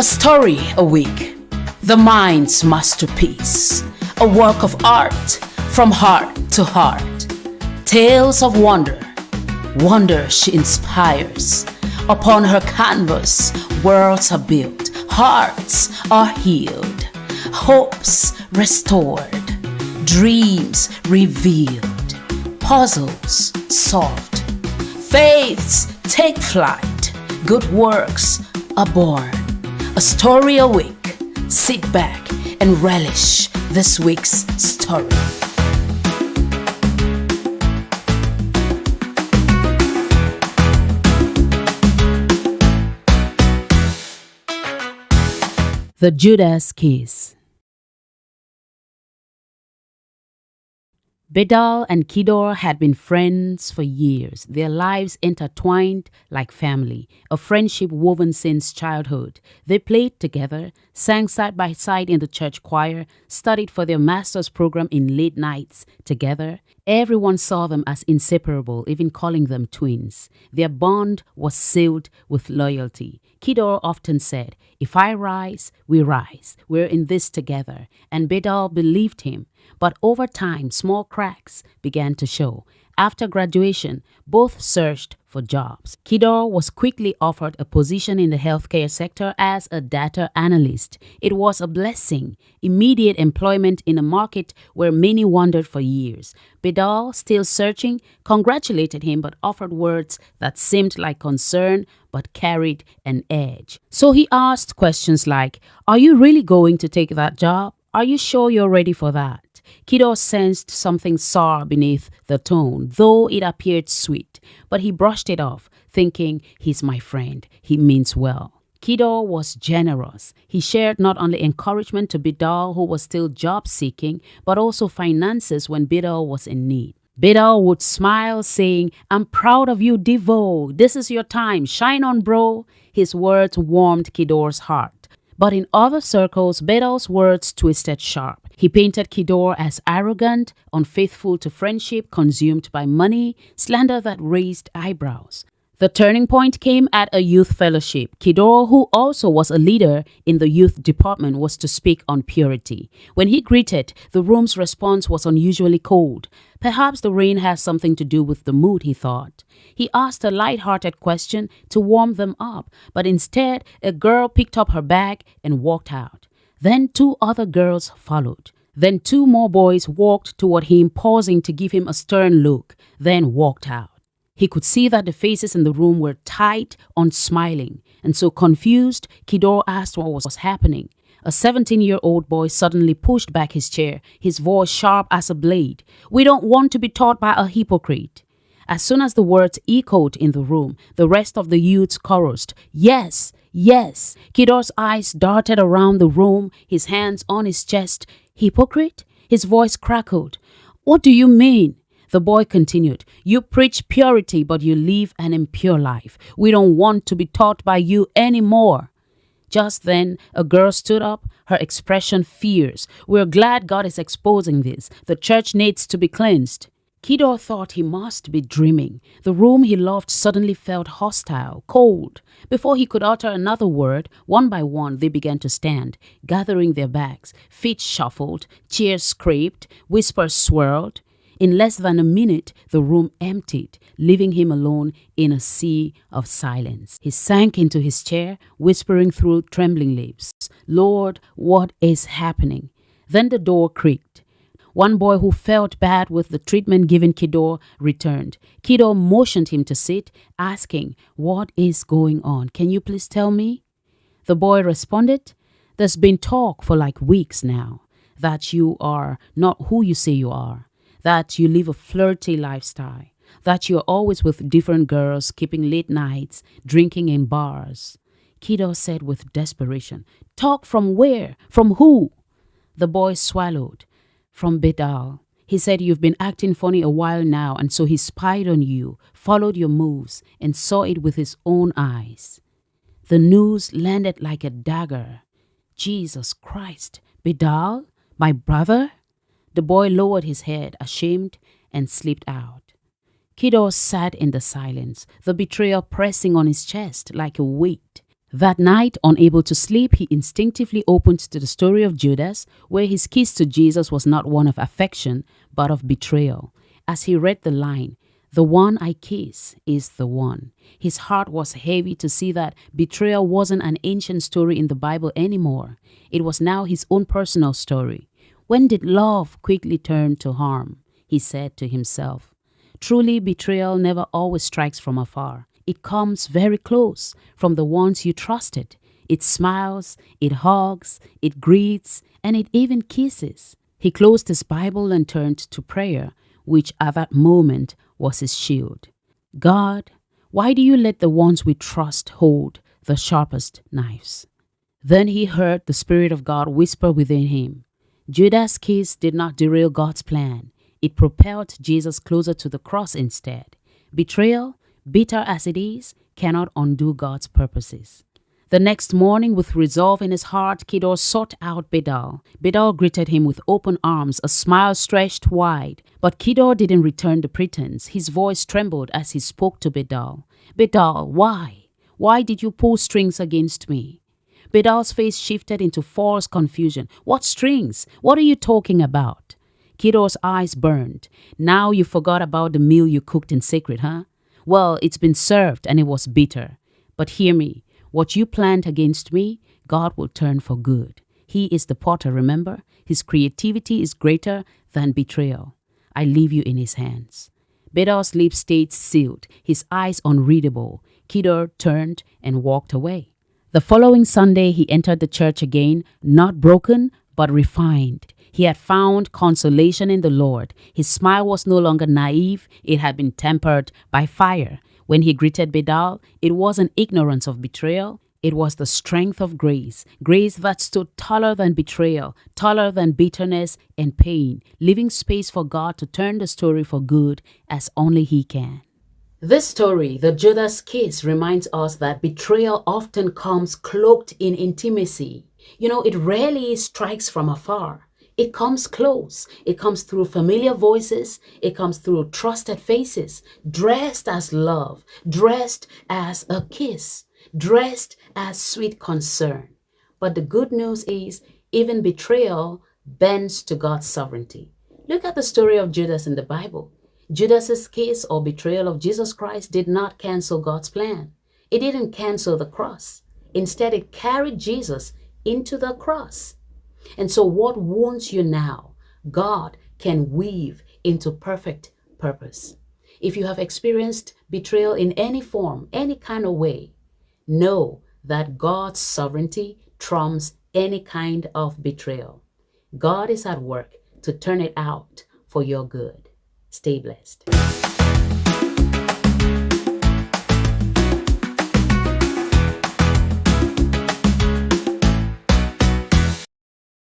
A story a week, the mind's masterpiece, a work of art from heart to heart. Tales of wonder, wonder she inspires. Upon her canvas, worlds are built, hearts are healed, hopes restored, dreams revealed, puzzles solved, faiths take flight, good works are born. A story a week. Sit back and relish this week's story. The Judas Kiss. Betrayal and Kedar had been friends for years, their lives intertwined like family, a friendship woven since childhood. They played together, sang side by side in the church choir, studied for their master's program in late nights together. Everyone saw them as inseparable, even calling them twins. Their bond was sealed with loyalty. Kedar often said, "If I rise, we rise. We're in this together." And Betrayal believed him. But over time, small cracks began to show. After graduation, both searched for jobs. Kedar was quickly offered a position in the healthcare sector as a data analyst. It was a blessing, immediate employment in a market where many wandered for years. Betrayal, still searching, congratulated him but offered words that seemed like concern but carried an edge. So he asked questions like, "Are you really going to take that job? Are you sure you're ready for that?" Kedar sensed something sour beneath the tone, though it appeared sweet. But he brushed it off, thinking, "He's my friend. He means well." Kedar was generous. He shared not only encouragement to Betrayal, who was still job-seeking, but also finances when Betrayal was in need. Betrayal would smile, saying, "I'm proud of you, Devo. This is your time. Shine on, bro." His words warmed Kedar's heart. But in other circles, Betrayal's words twisted sharp. He painted Kedar as arrogant, unfaithful to friendship, consumed by money, slander that raised eyebrows. The turning point came at a youth fellowship. Kedar, who also was a leader in the youth department, was to speak on purity. When he greeted, the room's response was unusually cold. Perhaps the rain has something to do with the mood, he thought. He asked a light-hearted question to warm them up, but instead a girl picked up her bag and walked out. Then two other girls followed. Then two more boys walked toward him, pausing to give him a stern look, then walked out. He could see that the faces in the room were tight, unsmiling, and so confused, Kedar asked what was happening. A 17-year-old boy suddenly pushed back his chair, his voice sharp as a blade. "We don't want to be taught by a hypocrite." As soon as the words echoed in the room, the rest of the youths chorused, "Yes, yes." Kedar's eyes darted around the room, his hands on his chest. "Hypocrite?" His voice crackled. "What do you mean?" The boy continued, "You preach purity, but you live an impure life. We don't want to be taught by you anymore." Just then, a girl stood up, her expression fierce. "We're glad God is exposing this. The church needs to be cleansed." Kedar thought he must be dreaming. The room he loved suddenly felt hostile, cold. Before he could utter another word, one by one they began to stand, gathering their bags. Feet shuffled, chairs scraped, whispers swirled. In less than a minute, the room emptied, leaving him alone in a sea of silence. He sank into his chair, whispering through trembling lips, "Lord, what is happening?" Then the door creaked. One boy who felt bad with the treatment given Kedar returned. Kedar motioned him to sit, asking, "What is going on? Can you please tell me?" The boy responded, "There's been talk for like weeks now that you are not who you say you are. That you live a flirty lifestyle, that you're always with different girls, keeping late nights, drinking in bars." Kedar said with desperation, "Talk from where? From who?" The boy swallowed. "From Betrayal. He said you've been acting funny a while now, and so he spied on you, followed your moves, and saw it with his own eyes." The news landed like a dagger. Jesus Christ, Betrayal? My brother? The boy lowered his head, ashamed, and slipped out. Kedar sat in the silence, the betrayal pressing on his chest like a weight. That night, unable to sleep, he instinctively opened to the story of Judas, where his kiss to Jesus was not one of affection, but of betrayal. As he read the line, "The one I kiss is the one," his heart was heavy to see that betrayal wasn't an ancient story in the Bible anymore. It was now his own personal story. When did love quickly turn to harm? He said to himself. Truly, betrayal never always strikes from afar. It comes very close, from the ones you trusted. It smiles, it hugs, it greets, and it even kisses. He closed his Bible and turned to prayer, which at that moment was his shield. God, why do you let the ones we trust hold the sharpest knives? Then he heard the Spirit of God whisper within him. Judas' kiss did not derail God's plan. It propelled Jesus closer to the cross instead. Betrayal, bitter as it is, cannot undo God's purposes. The next morning, with resolve in his heart, Kedar sought out Bedal. Bedal greeted him with open arms, a smile stretched wide. But Kedar didn't return the pretense. His voice trembled as he spoke to Bedal. Bedal, why? Why did you pull strings against me? Bedal's face shifted into false confusion. What strings? What are you talking about? Kedar's eyes burned. Now you forgot about the meal you cooked in secret, huh? Well, it's been served and it was bitter. But hear me. What you planned against me, God will turn for good. He is the potter, remember? His creativity is greater than betrayal. I leave you in his hands. Bedal's lips stayed sealed, his eyes unreadable. Kedar turned and walked away. The following Sunday, he entered the church again, not broken, but refined. He had found consolation in the Lord. His smile was no longer naive. It had been tempered by fire. When he greeted Bedal, it wasn't ignorance of betrayal. It was the strength of grace. Grace that stood taller than betrayal, taller than bitterness and pain, leaving space for God to turn the story for good as only He can. This story, the Judas Kiss, reminds us that betrayal often comes cloaked in intimacy. It rarely strikes from afar. It comes close. It comes through familiar voices. It comes through trusted faces, dressed as love, dressed as a kiss, dressed as sweet concern. But the good news is, even betrayal bends to God's sovereignty. Look at the story of Judas in the Bible. Judas's kiss or betrayal of Jesus Christ did not cancel God's plan. It didn't cancel the cross. Instead, it carried Jesus into the cross. And so what wounds you now, God can weave into perfect purpose. If you have experienced betrayal in any form, any kind of way, know that God's sovereignty trumps any kind of betrayal. God is at work to turn it out for your good. Stay blessed.